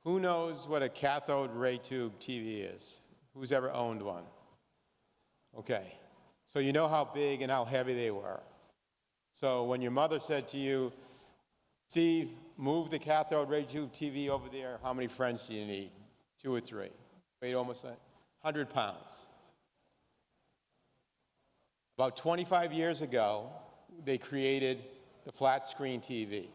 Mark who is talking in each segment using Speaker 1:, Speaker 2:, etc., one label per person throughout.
Speaker 1: Who knows what a cathode ray tube TV is? Who's ever owned one? Okay, so you know how big and how heavy they were. So when your mother said to you, Steve, move the cathode ray tube TV over there, how many friends do you need? 2 or 3. Weighed almost 100 pounds. About 25 years ago, they created the flat screen TV.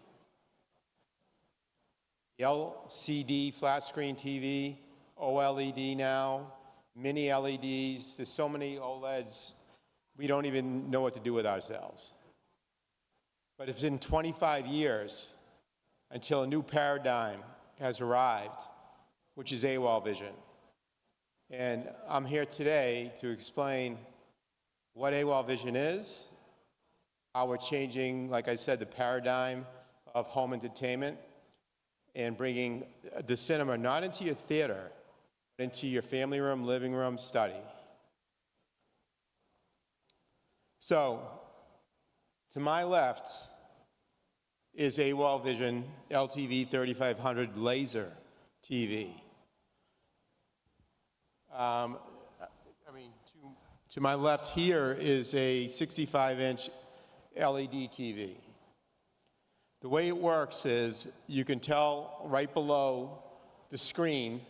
Speaker 1: The LCD flat screen TV, OLED now, mini LEDs, there's so many OLEDs, we don't even know what to do with ourselves. But it's been 25 years until a new paradigm has arrived, which is AWOL vision. And I'm here today to explain what AWOL vision is, how we're changing, like I said, the paradigm of home entertainment, and bringing the cinema not into your theater, but into your family room, living room, study. So, to my left is AWOL Vision LTV 3500 laser TV. To my left here is a 65-inch LED TV. The way it works is you can tell right below the screen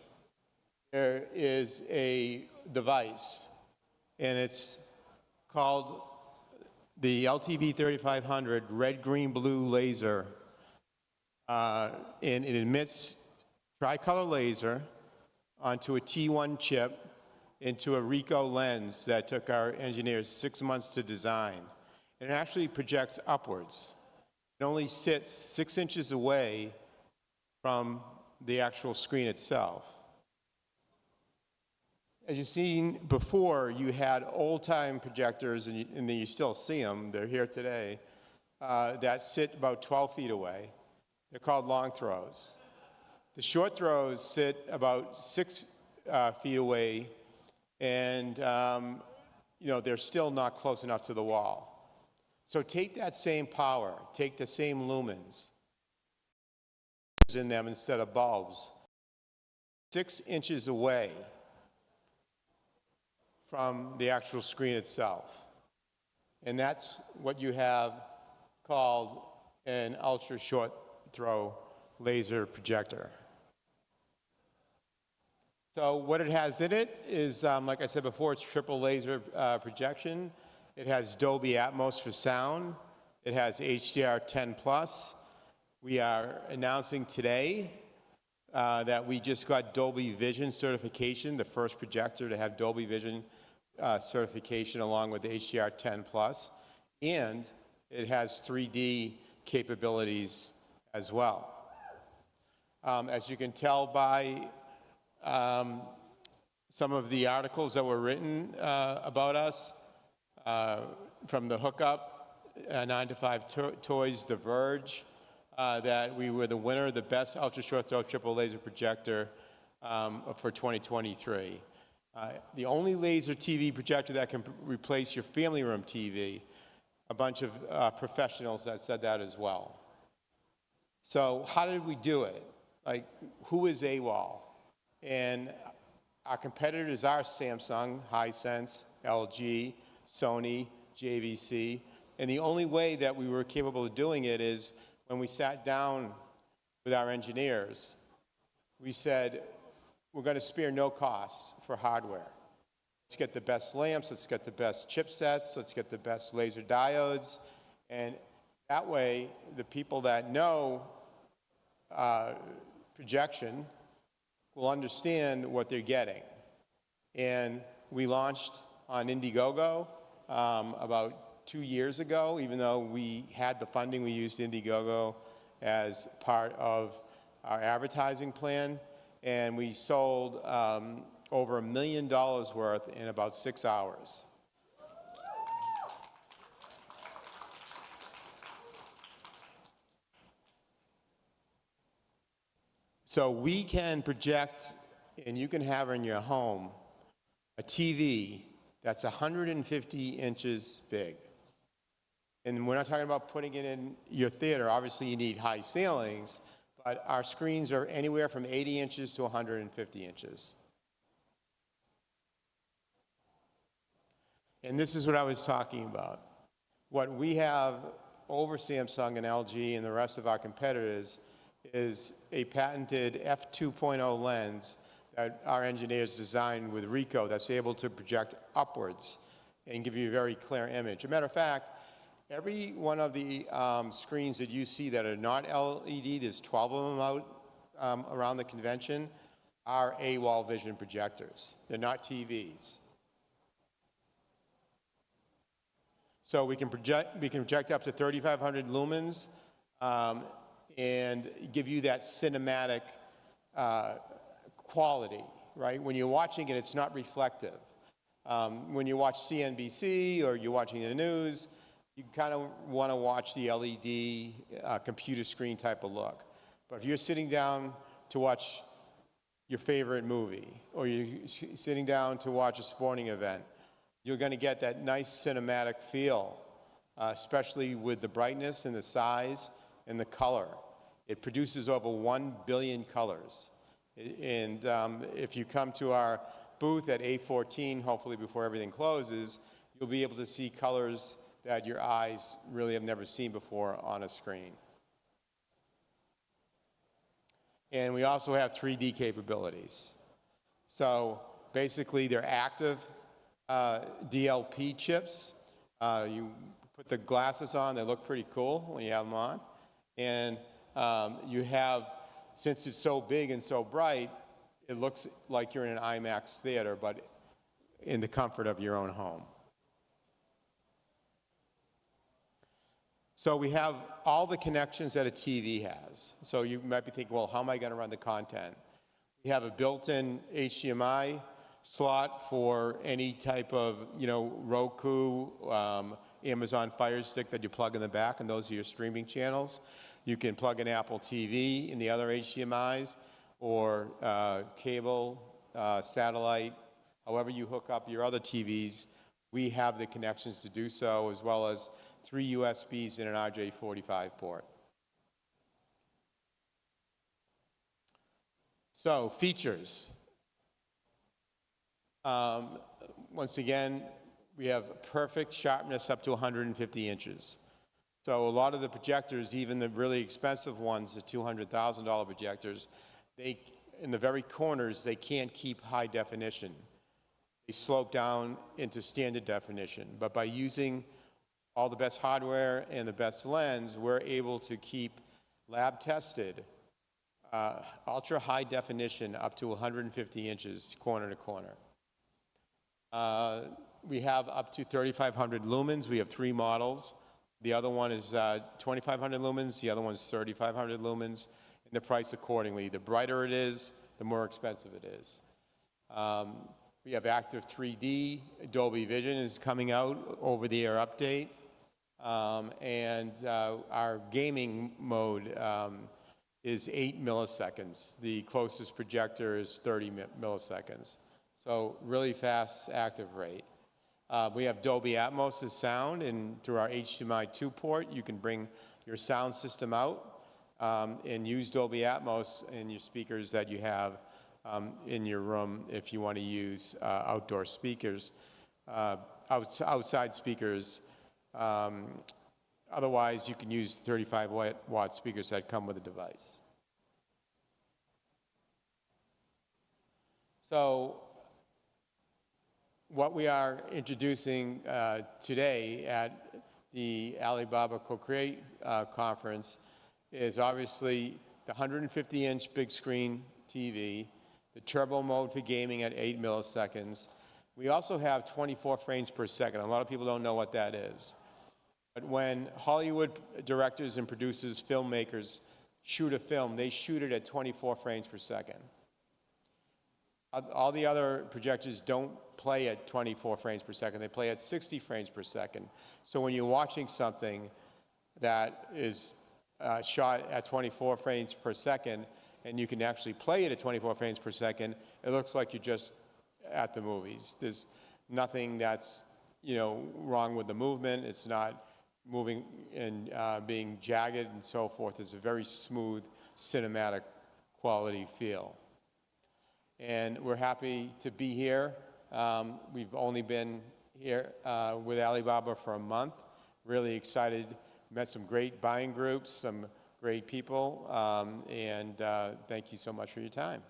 Speaker 1: there is a device, and it's called the LTV 3500 red, green, blue laser, and it emits tricolor laser onto a T1 chip into a Ricoh lens that took our engineers 6 months to design. And it actually projects upwards. It only sits 6 inches away from the actual screen itself. As you've seen before, you had old-time projectors, and you still see them, they're here today, that sit about 12 feet away. They're called long throws. The short throws sit about 6 feet away, and they're still not close enough to the wall. So take that same power, take the same lumens in them instead of bulbs, 6 inches away from the actual screen itself. And that's what you have called an ultra short throw laser projector. So what it has in it is, like I said before, it's triple laser projection. It has Dolby Atmos for sound. It has HDR10+. We are announcing today that we just got Dolby Vision certification, the first projector to have Dolby Vision certification along with HDR10+, and it has 3D capabilities as well. As you can tell by some of the articles that were written about us, from the Hookup, 9 to 5 Toys, The Verge, that we were the winner of the best ultra short throw triple laser projector for 2023. The only laser TV projector that can replace your family room TV. A bunch of professionals that said that as well. So how did we do it? Like, who is AWOL? And our competitors are Samsung, Hisense, LG, Sony, JVC. And the only way that we were capable of doing it is when we sat down with our engineers, we said, we're going to spare no cost for hardware. Let's get the best lamps, let's get the best chipsets, let's get the best laser diodes, and that way the people that know projection will understand what they're getting. And we launched on Indiegogo about 2 years ago. Even though we had the funding, we used Indiegogo as part of our advertising plan, and we sold over $1 million worth in about 6 hours. So we can project, and you can have in your home, a TV that's 150 inches big. And we're not talking about putting it in your theater. Obviously, you need high ceilings, but our screens are anywhere from 80 inches to 150 inches. And this is what I was talking about. What we have over Samsung and LG and the rest of our competitors is a patented f2.0 lens that our engineers designed with Ricoh that's able to project upwards and give you a very clear image. As a matter of fact, every one of the screens that you see that are not LED, there's 12 of them out around the convention, are AWOL vision projectors. They're not TVs. So we can project up to 3,500 lumens and give you that cinematic quality, right? When you're watching it, it's not reflective. When you watch CNBC or you're watching the news, you kind of want to watch the LED computer screen type of look. But if you're sitting down to watch your favorite movie, or you're sitting down to watch a sporting event, you're going to get that nice cinematic feel, especially with the brightness and the size and the color. It produces over 1 billion colors. And if you come to our booth at A14, hopefully before everything closes, you'll be able to see colors that your eyes really have never seen before on a screen. And we also have 3D capabilities. So basically, they're active DLP chips. You put the glasses on, they look pretty cool when you have them on. And you have, since it's so big and so bright, it looks like you're in an IMAX theater, but in the comfort of your own home. So we have all the connections that a TV has. So you might be thinking, well, how am I going to run the content? We have a built-in HDMI slot for any type of, Roku, Amazon Fire Stick that you plug in the back, and those are your streaming channels. You can plug in Apple TV in the other HDMIs, or cable, satellite, however you hook up your other TVs. We have the connections to do so, as well as 3 USBs and an RJ45 port. So, features. Once again, we have perfect sharpness up to 150 inches. So a lot of the projectors, even the really expensive ones, the $200,000 projectors, in the very corners, they can't keep high definition. They slope down into standard definition. But by using all the best hardware and the best lens, we're able to keep lab-tested ultra high definition up to 150 inches corner to corner. We have up to 3,500 lumens. We have 3 models. The other one is 2,500 lumens. The other one is 3,500 lumens. And the price accordingly. The brighter it is, the more expensive it is. We have active 3D. Dolby Vision is coming out, over-the-air update. And our gaming mode is 8 milliseconds. The closest projector is 30 milliseconds. So really fast active rate. We have Dolby Atmos as sound, and through our HDMI 2 port, you can bring your sound system out and use Dolby Atmos in your speakers that you have in your room if you want to use outdoor speakers, outside speakers. Otherwise, you can use 35-watt speakers that come with the device. So what we are introducing today at the Alibaba Co-Create conference is obviously the 150-inch big screen TV, the turbo mode for gaming at 8 milliseconds. We also have 24 frames per second. A lot of people don't know what that is. But when Hollywood directors and producers, filmmakers shoot a film, they shoot it at 24 frames per second. All the other projectors don't play at 24 frames per second. They play at 60 frames per second. So when you're watching something that is shot at 24 frames per second, and you can actually play it at 24 frames per second, it looks like you're just at the movies. There's nothing that's, wrong with the movement. It's not moving and being jagged and so forth. It's a very smooth, cinematic quality feel. And we're happy to be here. We've only been here with Alibaba for a month. Really excited. Met some great buying groups, some great people, and thank you so much for your time.